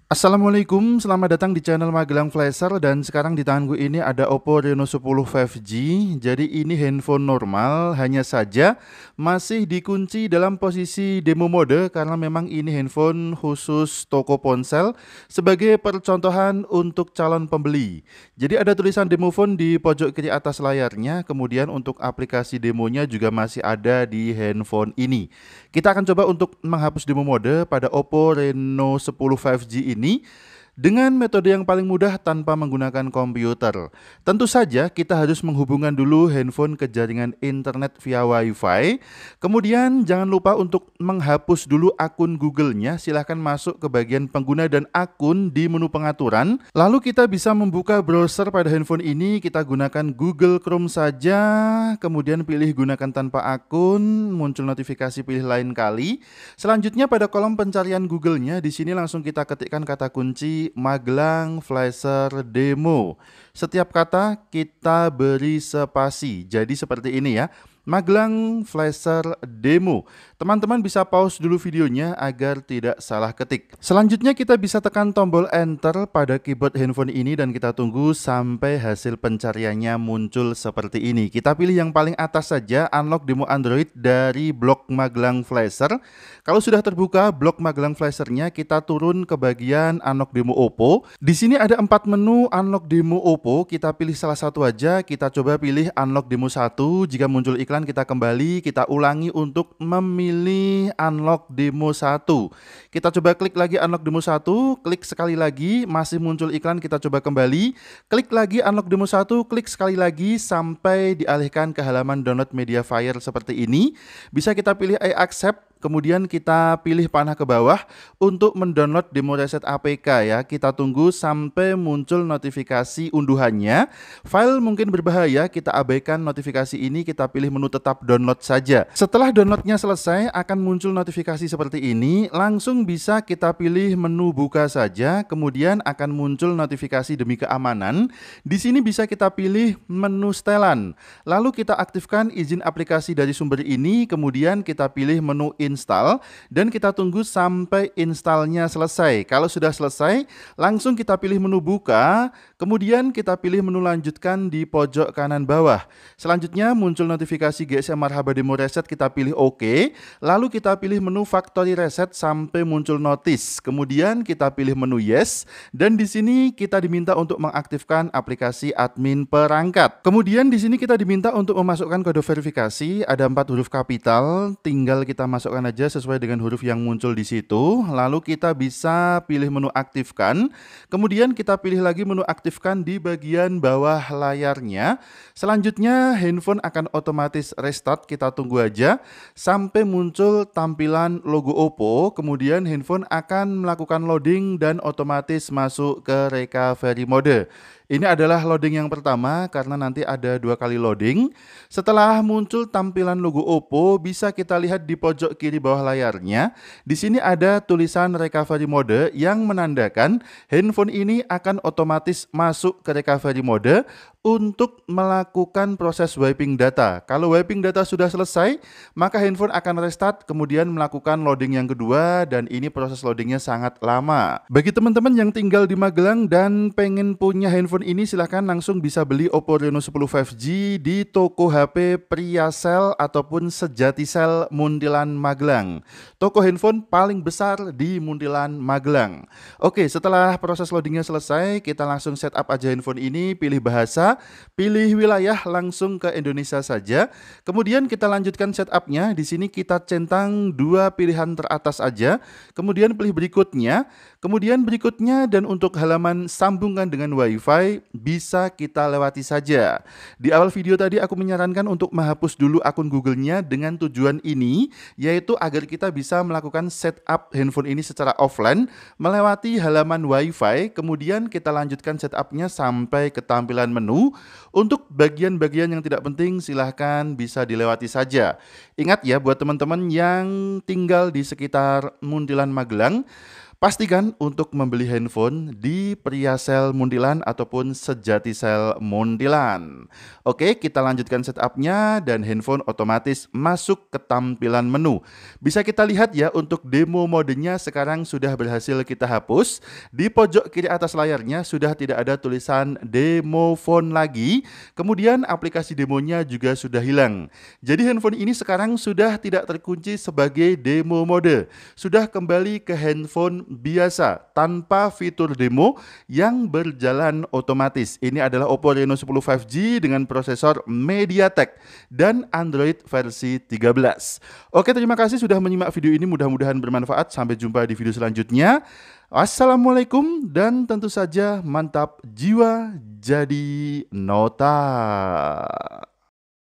Assalamualaikum, selamat datang di channel Magelang Flasher dan sekarang di tanganku ini ada Oppo Reno 10 5G. Jadi ini handphone normal, hanya saja masih dikunci dalam posisi demo mode karena memang ini handphone khusus toko ponsel sebagai percontohan untuk calon pembeli. Jadi ada tulisan demo phone di pojok kiri atas layarnya, kemudian untuk aplikasi demonya juga masih ada di handphone ini. Kita akan coba untuk menghapus demo mode pada Oppo Reno 10 5G ini dengan metode yang paling mudah tanpa menggunakan komputer. Tentu saja kita harus menghubungkan dulu handphone ke jaringan internet via WiFi. Kemudian jangan lupa untuk menghapus dulu akun Google-nya. Silahkan masuk ke bagian pengguna dan akun di menu pengaturan. Lalu kita bisa membuka browser pada handphone ini. Kita gunakan Google Chrome saja. Kemudian pilih gunakan tanpa akun. Muncul notifikasi pilih lain kali. Selanjutnya pada kolom pencarian Google-nya di sini langsung kita ketikkan kata kunci Magelang Flasher Demo. Setiap kata kita beri spasi. Jadi seperti ini ya. Magelang Flasher Demo. Teman-teman bisa pause dulu videonya agar tidak salah ketik. Selanjutnya kita bisa tekan tombol enter pada keyboard handphone ini dan kita tunggu sampai hasil pencariannya muncul seperti ini. Kita pilih yang paling atas saja, unlock demo Android dari blok Magelang Flasher. Kalau sudah terbuka blok Magelang Flasher-nya, kita turun ke bagian unlock demo Oppo. Di sini ada 4 menu unlock demo Oppo. Kita pilih salah satu aja. Kita coba pilih unlock demo 1. Jika muncul iklan kita kembali, kita ulangi untuk memilih unlock demo 1. Kita coba klik lagi unlock demo 1, klik sekali lagi, masih muncul iklan, kita coba kembali, klik lagi unlock demo 1, klik sekali lagi sampai dialihkan ke halaman download media file seperti ini. Bisa kita pilih I accept. Kemudian kita pilih panah ke bawah untuk mendownload demo reset APK ya. Kita tunggu sampai muncul notifikasi unduhannya. File mungkin berbahaya, kita abaikan notifikasi ini, kita pilih menu tetap download saja. Setelah downloadnya selesai akan muncul notifikasi seperti ini. Langsung bisa kita pilih menu buka saja, kemudian akan muncul notifikasi demi keamanan. Di sini bisa kita pilih menu setelan. Lalu kita aktifkan izin aplikasi dari sumber ini, kemudian kita pilih menu install dan kita tunggu sampai installnya selesai. Kalau sudah selesai, langsung kita pilih menu buka, kemudian kita pilih menu lanjutkan di pojok kanan bawah. Selanjutnya muncul notifikasi GSM Marhaba Demo Reset, kita pilih OK. Lalu kita pilih menu Factory Reset sampai muncul notice. Kemudian kita pilih menu Yes dan di sini kita diminta untuk mengaktifkan aplikasi admin perangkat. Kemudian di sini kita diminta untuk memasukkan kode verifikasi, ada 4 huruf kapital, tinggal kita masukkan aja sesuai dengan huruf yang muncul di situ. Lalu kita bisa pilih menu aktifkan. Kemudian kita pilih lagi menu aktifkan di bagian bawah layarnya. Selanjutnya handphone akan otomatis restart. Kita tunggu aja sampai muncul tampilan logo Oppo. Kemudian handphone akan melakukan loading dan otomatis masuk ke recovery mode. Ini adalah loading yang pertama karena nanti ada 2 kali loading. Setelah muncul tampilan logo Oppo, bisa kita lihat di pojok kiri bawah layarnya. Di sini ada tulisan recovery mode yang menandakan handphone ini akan otomatis masuk ke recovery mode untuk melakukan proses wiping data. Kalau wiping data sudah selesai, maka handphone akan restart kemudian melakukan loading yang kedua dan ini proses loadingnya sangat lama. Bagi teman-teman yang tinggal di Magelang dan pengen punya handphone ini, silahkan langsung bisa beli Oppo Reno 10 5G di toko HP Priasel ataupun Sejatisel Muntilan Magelang. Toko handphone paling besar di Muntilan Magelang. Oke, setelah proses loadingnya selesai, kita langsung setup aja handphone ini, pilih bahasa, pilih wilayah, langsung ke Indonesia saja. Kemudian kita lanjutkan setupnya. Di sini kita centang 2 pilihan teratas aja. Kemudian pilih berikutnya. Kemudian berikutnya dan untuk halaman sambungkan dengan WiFi bisa kita lewati saja. Di awal video tadi aku menyarankan untuk menghapus dulu akun Google-nya dengan tujuan ini, yaitu agar kita bisa melakukan setup handphone ini secara offline melewati halaman WiFi. Kemudian kita lanjutkan setupnya sampai ke tampilan menu. Untuk bagian-bagian yang tidak penting silahkan bisa dilewati saja. Ingat ya buat teman-teman yang tinggal di sekitar Muntilan Magelang, Pastikan untuk membeli handphone di Priasel Muntilan ataupun Sejatisel Muntilan. Oke, kita lanjutkan setupnya dan handphone otomatis masuk ke tampilan menu. Bisa kita lihat ya, untuk demo modenya sekarang sudah berhasil kita hapus. Di pojok kiri atas layarnya sudah tidak ada tulisan demo phone lagi. Kemudian aplikasi demonya juga sudah hilang. Jadi handphone ini sekarang sudah tidak terkunci sebagai demo mode. Sudah kembali ke handphone biasa tanpa fitur demo yang berjalan otomatis. Ini adalah Oppo Reno 10 5G dengan prosesor MediaTek dan Android versi 13. Oke, terima kasih sudah menyimak video ini, mudah-mudahan bermanfaat. Sampai jumpa di video selanjutnya. Assalamualaikum dan tentu saja mantap jiwa jadi nota.